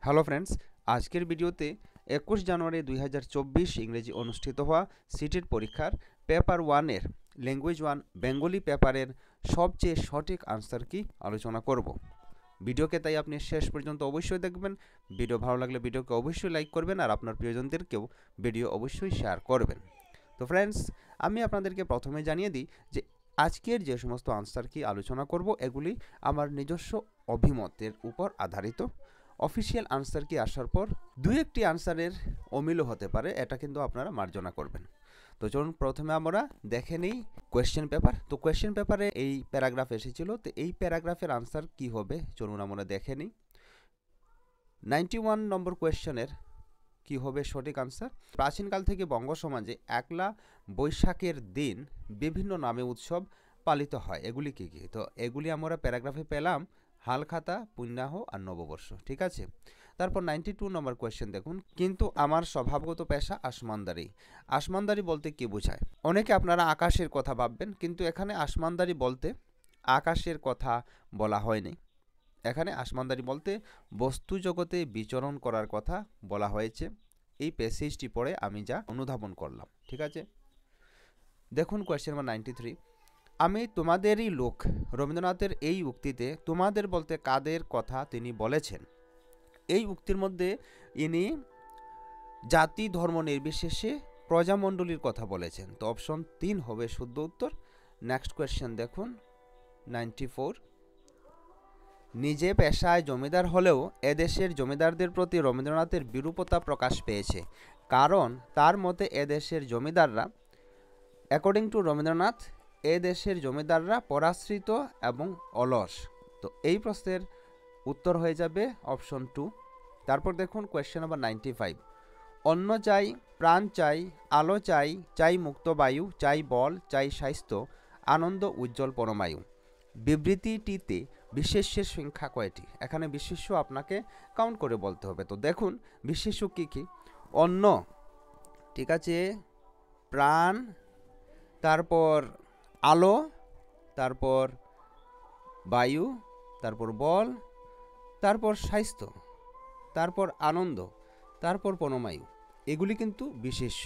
Hello friends, আজকের ভিডিওতে 21 জানুয়ারি 2024 ইংরেজি অনুষ্ঠিত হওয়া সিটেট পরীক্ষার পেপার 1-এর ল্যাঙ্গুয়েজ 1 বেঙ্গলি পেপারের সবচেয়ে সঠিক আনসার কি আলোচনা করব। ভিডিওকে তাই আপনি শেষ পর্যন্ত অবশ্যই দেখবেন। ভিডিও ভালো লাগলে ভিডিওকে অবশ্যই লাইক করবেন আর আপনার প্রিয়জনদেরকেও ভিডিও অবশ্যই শেয়ার করবেন। তো ফ্রেন্ডস, আমি আপনাদেরকে প্রথমে জানিয়ে দিই যে আজকের যে সমস্ত আনসার কি আলোচনা করব এগুলি আমার নিজস্ব অভিমতের উপর আধারিত। অফিসিয়াল আনসার কি আসার পর দুই একটি আনসারের অমিলও হতে পারে, এটা কিন্তু আপনারা মার্জনা করবেন। তো চলুন প্রথমে আমরা দেখে নিই কোয়েশ্চেন পেপার। তো কোয়েশ্চেন পেপারে এই প্যারাগ্রাফ এসেছিল, তো এই প্যারাগ্রাফের আনসার কি হবে চলুন আমরা দেখে নিই। 91 নম্বর কোয়েশ্চেনের কি হবে সঠিক আনসার। প্রাচীনকাল থেকে বঙ্গ সমাজে একলা বৈশাখের দিন বিভিন্ন নামে উৎসব পালিত হয়, এগুলি কি কি? তো এগুলি আমরা প্যারাগ্রাফে পেলাম হালখাতা, পুণ্যাহ আর নববর্ষ, ঠিক আছে। তারপর 92 নম্বর কোয়েশ্চেন দেখুন, কিন্তু আমার স্বভাবগত পেশা আসমানদারি। আসমানদারি বলতে কি বোঝায়? অনেকে আপনারা আকাশের কথা ভাববেন, কিন্তু এখানে আসমানদারি বলতে আকাশের কথা বলা হয়নি। এখানে আসমানদারি বলতে বস্তু জগতে বিচরণ করার কথা বলা হয়েছে। এই প্যাসেজটি পড়ে আমি যা অনুধাবন করলাম, ঠিক আছে। দেখুন কোয়েশ্চেন নাম্বার 93, আমি তোমাদেরই লোক। রবীন্দ্রনাথের এই উক্তিতে তোমাদের বলতে কাদের কথা তিনি বলেছেন? এই উক্তির মধ্যে ইনি জাতি ধর্ম নির্বিশেষে প্রজামণ্ডলীর কথা বলেছেন। তো অপশন 3 হবে শুদ্ধ উত্তর। নেক্সট কোয়েশ্চেন দেখুন 94, নিজে পেশায় জমিদার হলেও এদেশের জমিদারদের প্রতি রবীন্দ্রনাথের বিরূপতা প্রকাশ পেয়েছে, কারণ তার মতে এদেশের জমিদাররা, অ্যাকর্ডিং টু রবীন্দ্রনাথ, এদেশের জমিদাররা পরাশ্রিত এবং অলস। তো এই প্রশ্নের উত্তর হয়ে যাবে অপশন 2। তারপর দেখুন কোয়েশ্চেন নাম্বার 95, অন্ন চাই, প্রাণ চাই, আলো চাই, চাই মুক্ত বায়ু, চাই বল, চাই স্বাস্থ্য, আনন্দ উজ্জ্বল পরমায়ু। বিবৃতিটিতে বিশেষ্যের সংখ্যা কয়টি? এখানে বিশেষ্য আপনাকে কাউন্ট করে বলতে হবে। তো দেখুন বিশেষ্য কি কি? অন্ন, ঠিক আছে, প্রাণ, তারপর আলো, তারপর বায়ু, তারপর বল, তারপর স্বাস্থ্য, তারপর আনন্দ, তারপর পরমায়ু, এগুলি কিন্তু বিশেষ্য,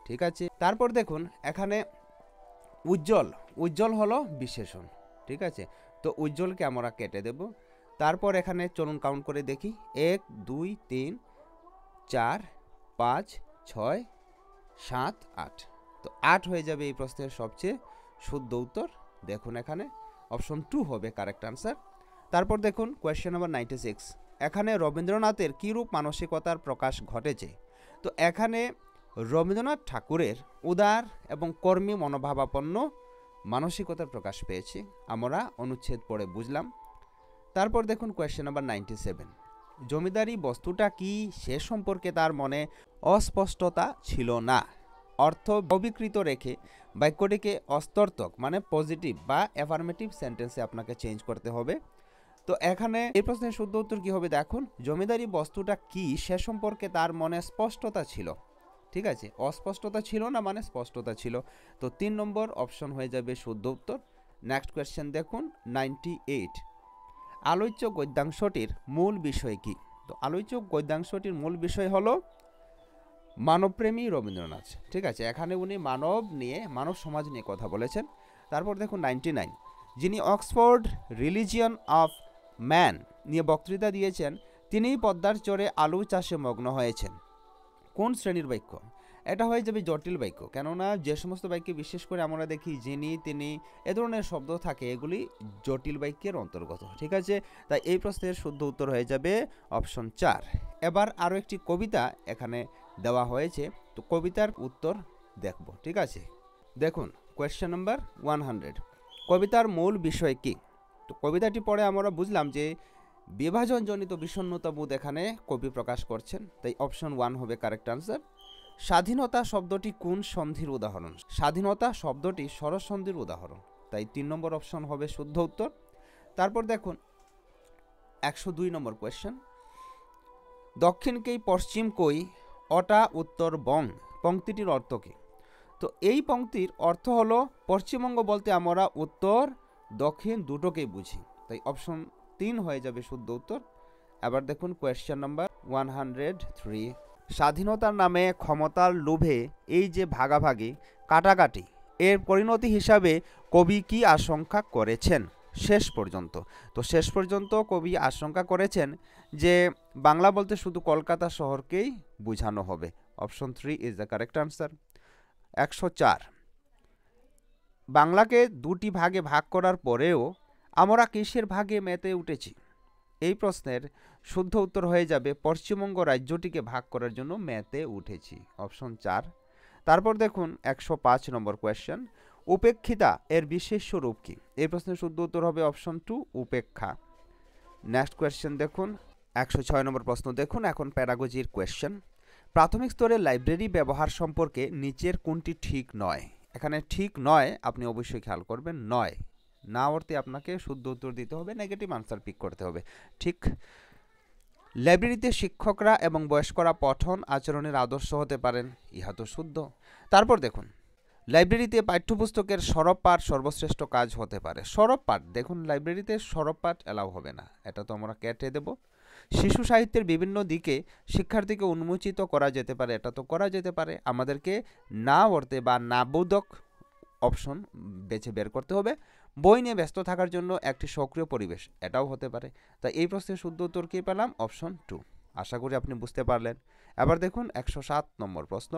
ঠিক আছে। তারপর দেখুন এখানে উজ্জ্বল, উজ্জ্বল হলো বিশেষণ, ঠিক আছে। তো উজ্জ্বলকে আমরা কেটে দেব। তারপর এখানে চলুন কাউন্ট করে দেখি, 1 2 3 4 5 6 7 8। তো 8 হয়ে যাবে এই প্রশ্নের সবচেয়ে শুদ্ধ উত্তর। দেখুন এখানে অপশন 2 হবে কারেক্ট আনসার। তারপর দেখুন কোয়েশ্চেন নাম্বার 96, এখানে রবীন্দ্রনাথের কীরূপ মানসিকতার প্রকাশ ঘটেছে? তো এখানে রবীন্দ্রনাথ ঠাকুরের উদার এবং কর্মী মনোভাবাপন্ন মানসিকতার প্রকাশ পেয়েছে, আমরা অনুচ্ছেদ পড়ে বুঝলাম। তারপর দেখুন কোয়েশ্চেন নাম্বার 97, জমিদারি বস্তুটা কি সে সম্পর্কে তার মনে অস্পষ্টতা ছিল না। অর্থ অবিকৃত রেখে বাক্যটিকে অস্তর্থক মানে পজিটিভ বা অ্যাফার্মেটিভ সেন্টেন্সে আপনাকে চেঞ্জ করতে হবে। তো এখানে এই প্রশ্নের শুদ্ধ উত্তর কি হবে? দেখুন জমিদারি বস্তুটা কি সে সম্পর্কে তার মনে স্পষ্টতা ছিল, ঠিক আছে। অস্পষ্টতা ছিল না মানে স্পষ্টতা ছিল। তো 3 নম্বর অপশন হয়ে যাবে শুদ্ধ উত্তর। নেক্সট কোয়েশ্চেন দেখুন 98, আলোচ্য গদ্যাংশটির মূল বিষয় কি? তো আলোচ্য গদ্যাংশটির মূল বিষয় হলো মানবপ্রেমী রবীন্দ্রনাথ, ঠিক আছে। এখানে উনি মানব নিয়ে, মানব সমাজ নিয়ে কথা বলেছেন। তারপর দেখুন 99, যিনি অক্সফোর্ড রিলিজিয়ন অফ ম্যান নিয়ে বক্তৃতা দিয়েছেন তিনিই পদ্মার চরে আলু চাষে মগ্ন হয়েছেন। কোন শ্রেণীর বাক্য? এটা হয়ে যাবে জটিল বাক্য, কেননা যে সমস্ত বাক্যে বিশেষ করে আমরা দেখি যিনি, তিনি, এ ধরনের শব্দ থাকে, এগুলি জটিল বাক্যের অন্তর্গত, ঠিক আছে। তাই এই প্রশ্নের শুদ্ধ উত্তর হয়ে যাবে অপশন 4। এবার আরও একটি কবিতা এখানে দেওয়া হয়েছে, তো কবিতার উত্তর দেখব, ঠিক আছে। দেখুন কোয়েশ্চেন নাম্বার 100, কবিতার মূল বিষয় কি? তো কবিতাটি পড়ে আমরা বুঝলাম যে বিভাজনজনিত বিষণ্ণতা বোধ এখানে কবি প্রকাশ করছেন, তাই অপশন 1 হবে কারেক্ট আনসার। স্বাধীনতা শব্দটি কোন সন্ধির উদাহরণ? স্বাধীনতা শব্দটি সরস সন্ধির উদাহরণ, তাই 3 নম্বর অপশন হবে শুদ্ধ উত্তর। তারপর দেখুন 102 নম্বর কোয়েশ্চেন, দক্ষিণকেই পশ্চিম কই অটা উত্তর বং, পংক্তিটির অর্থ কী? তো এই পংক্তির অর্থ হলো পশ্চিমবঙ্গ বলতে আমরা উত্তর দক্ষিণ দুটোকেই বুঝি, তাই অপশন 3 হয়ে যাবে শুদ্ধ উত্তর। এবার দেখুন কোয়েশ্চেন নাম্বার 103। স্বাধীনতার নামে ক্ষমতার লোভে এই যে ভাগাভাগি কাটাকাটি এর পরিণতি হিসাবে কবি কি আশঙ্কা করেছেন শেষ পর্যন্ত? তো শেষ পর্যন্ত কবি আশঙ্কা করেছেন যে বাংলা বলতে শুধু কলকাতা শহরকেই বোঝানো হবে। Option 3 is the correct answer. 104। বাংলাকে দুটি ভাগে ভাগ করার পরেও আমরা কিসের ভাগে মেতে উঠেছি? এই প্রশ্নের শুদ্ধ উত্তর হয়ে যাবে পশ্চিমবঙ্গ রাজ্যটিকে ভাগ করার জন্য মেতে উঠেছি। অপশন 4। তারপর দেখুন 105 নম্বর কোয়েশ্চেন, উপেক্ষিতা এর বিশেষ্য রূপ কি? এই প্রশ্নের শুদ্ধ উত্তর হবে অপশন 2 উপেক্ষা। নেক্সট কোয়েশ্চেন দেখুন 106 নম্বর প্রশ্ন দেখুন এখন প্যাডাগজির কোয়েশ্চেন। প্রাথমিক স্তরে লাইব্রেরি ব্যবহার সম্পর্কে নিচের কোনটি ঠিক নয়? এখানে ঠিক নয় আপনি অবশ্যই খেয়াল করবেন, নয় না অর্থে আপনাকে শুদ্ধ উত্তর দিতে হবে, নেগেটিভ আনসার পিক করতে হবে। ঠিক, লাইব্রেরিতে শিক্ষকরা এবং বয়স্করা পঠন আচরণের আদর্শ হতে পারেন, ইহা তো শুদ্ধ। তারপর দেখুন লাইব্রেরিতে পাঠ্যপুস্তকের সরব পাঠ সর্বশ্রেষ্ঠ কাজ হতে পারে। সরব পাঠ, দেখুন লাইব্রেরিতে সরব পাঠ এলাও হবে না, এটা তো আমরা কেটে দেব। শিশু সাহিত্যের বিভিন্ন দিকে শিক্ষার্থীকে উন্মোচিত করা যেতে পারে, এটা তো করা যেতে পারে। আমাদেরকে না অর্থে বা না বোধক অপশন বেছে বের করতে হবে। বই নিয়ে ব্যস্ত থাকার জন্য একটি সক্রিয় পরিবেশ, এটাও হতে পারে। তাই এই প্রশ্নের শুদ্ধ উত্তর কি পেলাম? অপশন 2। আশা করি আপনি বুঝতে পারলেন। এবার দেখুন 107 নম্বর প্রশ্ন,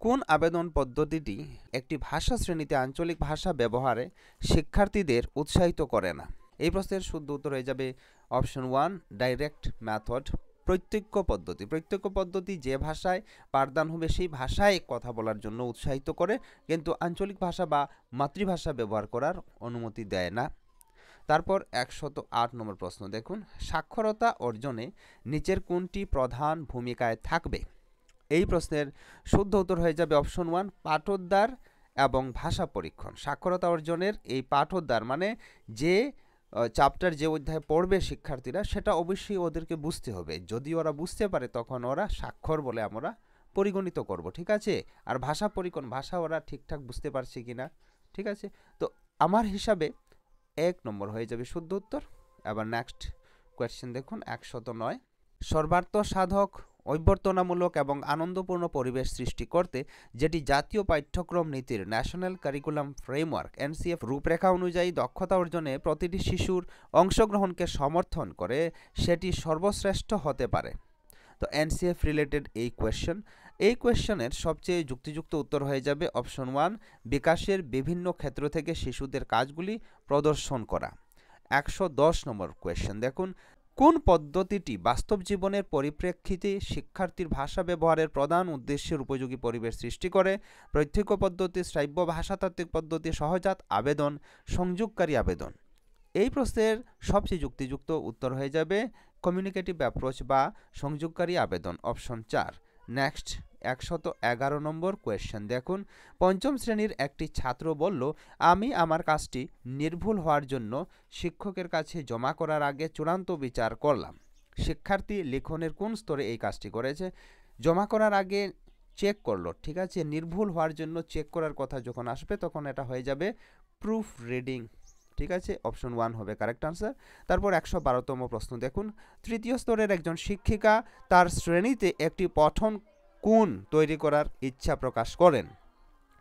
কোন আবেদন পদ্ধতিটি একটি ভাষা শ্রেণীতে আঞ্চলিক ভাষা ব্যবহারে শিক্ষার্থীদের উৎসাহিত করে না? এই প্রশ্নের শুদ্ধ উত্তর হয়ে যাবে অপশন 1 ডাইরেক্ট মেথড, প্রত্যক্ষ পদ্ধতি। প্রত্যক্ষ পদ্ধতি যে ভাষায় পাঠদান হবে সেই ভাষায় কথা বলার জন্য উৎসাহিত করে, কিন্তু আঞ্চলিক ভাষা বা মাতৃভাষা ব্যবহার করার অনুমতি দেয় না। তারপর 108 নম্বর প্রশ্ন দেখুন, সাক্ষরতা অর্জনে নিচের কোনটি প্রধান ভূমিকায় থাকবে? এই প্রশ্নের শুদ্ধ উত্তর হয়ে যাবে অপশন 1 পাঠোদ্ধার এবং ভাষা পরীক্ষণ। সাক্ষরতা অর্জনের এই পাঠোদ্ধার মানে যে চ্যাপ্টার যে অধ্যায় পড়বে শিক্ষার্থীরা সেটা অবশ্যই ওদেরকে বুঝতে হবে। যদি ওরা বুঝতে পারে তখন ওরা স্বাক্ষর বলে আমরা পরিগণিত করব, ঠিক আছে? আর ভাষা পরীক্ষণ, ভাষা ওরা ঠিকঠাক বুঝতে পারছে কিনা, ঠিক আছে? তো আমার হিসাবে 1 নম্বর হয়ে যাবে শুদ্ধ উত্তর। এবার নেক্সট কোয়েশ্চেন দেখুন 109, সর্বার্থ সাধক অভ্যর্থনামূলক এবং আনন্দপূর্ণ পরিবেশ সৃষ্টি করতে যেটি জাতীয় পাঠ্যক্রম নীতির ন্যাশনাল কারিকুলাম ফ্রেমওয়ার্ক এনসিএফ রূপরেখা অনুযায়ী দক্ষতা অর্জনে প্রতিটি শিশুর অংশগ্রহণকে সমর্থন করে সেটি সর্বশ্রেষ্ঠ হতে পারে। তো এনসিএফ রিলেটেড এই কোয়েশ্চেনের সবচেয়ে যুক্তিযুক্ত উত্তর হয়ে যাবে অপশন 1 বিকাশের বিভিন্ন ক্ষেত্র থেকে শিশুদের কাজগুলি প্রদর্শন করা। 110 নম্বর কোয়েশ্চেন দেখুন, কোন পদ্ধতিটি বাস্তব জীবনের পরিপ্রেক্ষিতে শিক্ষার্থীর ভাষা ব্যবহারের প্রধান উদ্দেশ্যের উপযোগী পরিবেশ সৃষ্টি করে? প্রত্যক্ষ পদ্ধতি, শ্রাব্য ভাষাতাত্ত্বিক পদ্ধতি, সহজাত আবেদন, সংযোগকারী আবেদন। এই প্রশ্নের সবচেয়ে যুক্তিযুক্ত উত্তর হয়ে যাবে কমিউনিকেটিভ অ্যাপ্রোচ বা সংযোগকারী আবেদন, অপশন 4। নেক্সট 111 নম্বর কোয়েশ্চেন দেখুন, পঞ্চম শ্রেণীর একটি ছাত্র বলল, আমি আমার কাজটি নির্ভুল হওয়ার জন্য শিক্ষকের কাছে জমা করার আগে চূড়ান্ত বিচার করলাম। শিক্ষার্থী লিখনের কোন স্তরে এই কাজটি করেছে? জমা করার আগে চেক করলো, ঠিক আছে? নির্ভুল হওয়ার জন্য চেক করার কথা যখন আসবে তখন এটা হয়ে যাবে প্রুফ রিডিং, ঠিক আছে? অপশন 1 হবে কারেক্ট আনসার। তারপর 112তম প্রশ্ন দেখুন, তৃতীয় স্তরের একজন শিক্ষিকা তার শ্রেণীতে একটি পঠন কোণ তৈরি করার ইচ্ছা প্রকাশ করেন।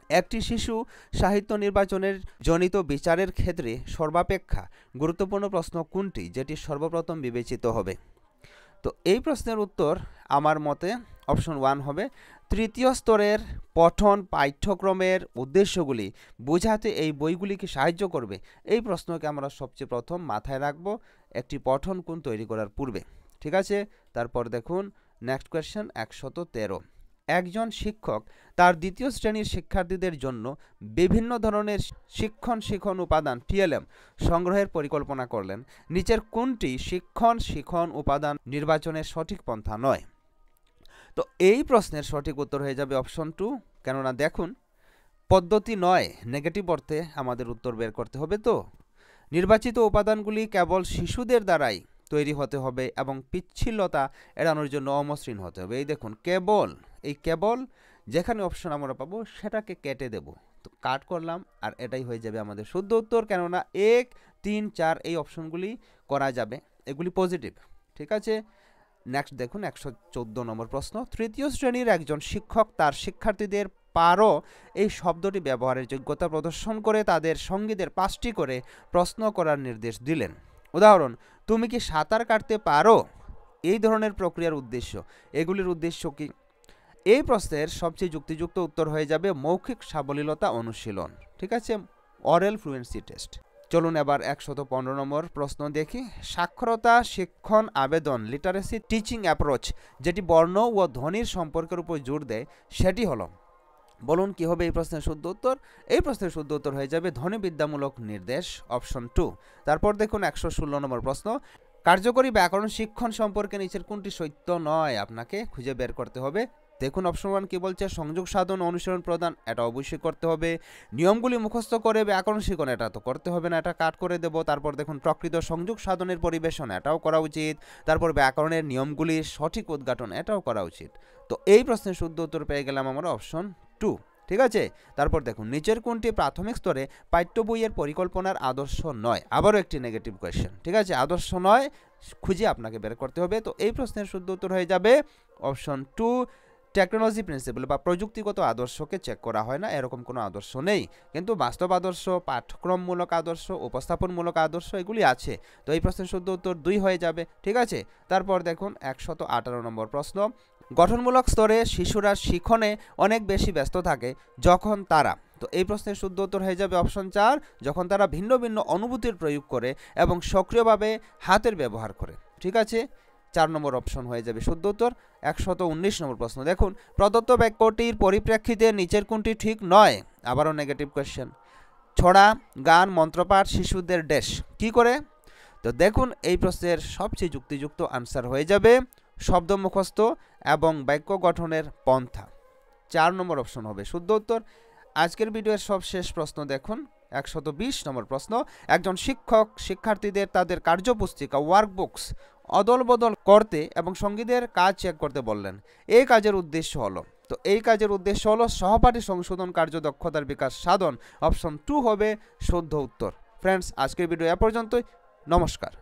একটি শিশু সাহিত্য নির্বাচনের জনিত বিচারের ক্ষেত্রে সর্বাপেক্ষা গুরুত্বপূর্ণ প্রশ্ন কোনটি যেটি সর্বপ্রথম বিবেচিত হবে? তো এই প্রশ্নের উত্তর আমার মতে অপশন 1 হবে। তৃতীয় স্তরের পঠন পাঠ্যক্রমের উদ্দেশ্যগুলি বোঝাতে এই বইগুলিকে সাহায্য করবে, এই প্রশ্নকে আমরা সবচেয়ে প্রথম মাথায় রাখবো একটি পঠন কোণ তৈরি করার পূর্বে, ঠিক আছে? তারপর দেখুন নেক্সট কোয়েশ্চেন 113, একজন শিক্ষক তার দ্বিতীয় শ্রেণীর শিক্ষার্থীদের জন্য বিভিন্ন ধরনের শিক্ষণ উপাদান টিএলএম সংগ্রহের পরিকল্পনা করলেন। নিচের কোনটি শিক্ষণ উপাদান নির্বাচনের সঠিক পন্থা নয়? তো এই প্রশ্নের সঠিক উত্তর হয়ে যাবে অপশন 2, কেননা দেখুন পদ্ধতি নয়, নেগেটিভ অর্থে আমাদের উত্তর বের করতে হবে। তো নির্বাচিত উপাদানগুলি কেবল শিশুদের দ্বারাই তৈরি হতে হবে এবং পিচ্ছিলতা এড়ানোর জন্য অমসৃণ হতে হবে। এই দেখুন কেবল যেখানে অপশন আমরা পাবো সেটাকে কেটে দেব, তো কাট করলাম আর এটাই হয়ে যাবে আমাদের শুদ্ধ উত্তর, কেননা 1, 3, 4 এই অপশনগুলি করা যাবে, এগুলি পজিটিভ, ঠিক আছে? নেক্সট দেখুন 114 নম্বর প্রশ্ন, তৃতীয় শ্রেণীর একজন শিক্ষক তার শিক্ষার্থীদের পারো এই শব্দটি ব্যবহারের যোগ্যতা প্রদর্শন করে তাদের সঙ্গীদের 5টি করে প্রশ্ন করার নির্দেশ দিলেন। উদাহরণ, তুমি কি সাঁতার কাটতে পারো? এই ধরনের প্রক্রিয়ার উদ্দেশ্য, এগুলির উদ্দেশ্য কি? এই প্রশ্নের সবচেয়ে যুক্তিযুক্ত উত্তর হয়ে যাবে মৌখিক সাবলীলতা অনুশীলন। ঠিক আছে, অরেল ফ্লুয়েন্সি টেস্ট। চলুন এবার 115 নম্বর প্রশ্ন দেখি। সাক্ষরতা শিক্ষণ আবেদন লিটারেসি টিচিং অ্যাপ্রোচ যেটি বর্ণ ও ধ্বনির সম্পর্কের উপর জোর দেয় সেটি হলো, বলুন কি হবে এই প্রশ্নের শুদ্ধ উত্তর? এই প্রশ্নের শুদ্ধ উত্তর হয়ে যাবে ধ্বনিবিদ্যামূলক নির্দেশ, অপশন 2। তারপর দেখুন 116 নম্বর প্রশ্ন, কার্যকরী ব্যাকরণ শিক্ষণ সম্পর্কে নিচের কোনটি সত্য নয় আপনাকে খুঁজে বের করতে হবে। দেখুন অপশন 1 কি বলছে, সংযোগ সাধন অনুসরণ প্রদান, এটা অবশ্যই করতে হবে। নিয়মগুলি মুখস্থ করে ব্যাকরণ শিখন, এটা তো করতে হবে না, এটা কাট করে দেব। তারপর দেখুন প্রকৃত সংযোগ সাধনের পরিবেশন, এটাও করা উচিত। তারপর ব্যাকরণের নিয়মগুলির সঠিক উদ্ঘাটন, এটাও করা উচিত। তো এই প্রশ্নের শুদ্ধ উত্তর পেয়ে গেলাম আমরা অপশন 2। ঠিক আছে, তারপর দেখুন নিচের কোনটি প্রাথমিক স্তরে পাঠ্য বইয়ের পরিকল্পনার আদর্শ নয়। আবারও একটি নেগেটিভ কোয়েশ্চেন। ঠিক আছে, আদর্শ নয় খুঁজে আপনাকে বের করতে হবে। তো এই প্রশ্নের শুদ্ধ উত্তর হয়ে যাবে অপশন 2। টেকনোলজি প্রিন্সিপাল বা প্রযুক্তিগত আদর্শকে চেক করা হয় না, এরকম কোনো আদর্শ নেই, কিন্তু বাস্তব আদর্শ, পাঠ্যক্রমমূলক আদর্শ, উপস্থাপনমূলক আদর্শ এগুলি আছে। তো এই প্রশ্নের শুদ্ধ উত্তর 2 হয়ে যাবে। ঠিক আছে, তারপর দেখুন 118 নম্বর প্রশ্ন, গঠনমূলক স্তরে শিশুরা শিখনে অনেক বেশি ব্যস্ত থাকে যখন তারা, তো এই প্রশ্নের শুদ্ধ উত্তর হয়ে যাবে অপশন 4, যখন তারা ভিন্ন ভিন্ন অনুভূতির প্রয়োগ করে এবং সক্রিয়ভাবে হাতের ব্যবহার করে। ঠিক আছে, 4 নম্বর অপশন হয়ে যাবে শুদ্ধ উত্তর। 119 নম্বর প্রশ্ন দেখুন, প্রদত্ত বাক্যটির পরিপ্রেক্ষিতে নিচের কোনটি ঠিক নয়। আবারও নেগেটিভ কোয়েশ্চেন। ছড়া, গান, মন্ত্রপাঠ শিশুদের ড্যাশ কি করে। তো দেখুন এই প্রশ্নের সবচেয়ে যুক্তিযুক্ত আনসার হয়ে যাবে শব্দ মুখস্থ এবং বাক্য গঠনের পন্থা। 4 নম্বর অপশন হবে শুদ্ধ উত্তর। আজকের ভিডিওর সবশেষ প্রশ্ন দেখুন 120 নম্বর প্রশ্ন, একজন শিক্ষক শিক্ষার্থীদের তাদের কার্যপুস্তিকা ওয়ার্কবুকস অদল বদল করতে এবং সঙ্গীদের কাজ চেক করতে বললেন। এই কাজের উদ্দেশ্য হলো, তো এই কাজের উদ্দেশ্য হলো সহপাঠী সংশোধন কার্যদক্ষতার বিকাশ সাধন, অপশন 2 হবে শুদ্ধ উত্তর। ফ্রেন্ডস, আজকের ভিডিও এ পর্যন্তই। নমস্কার।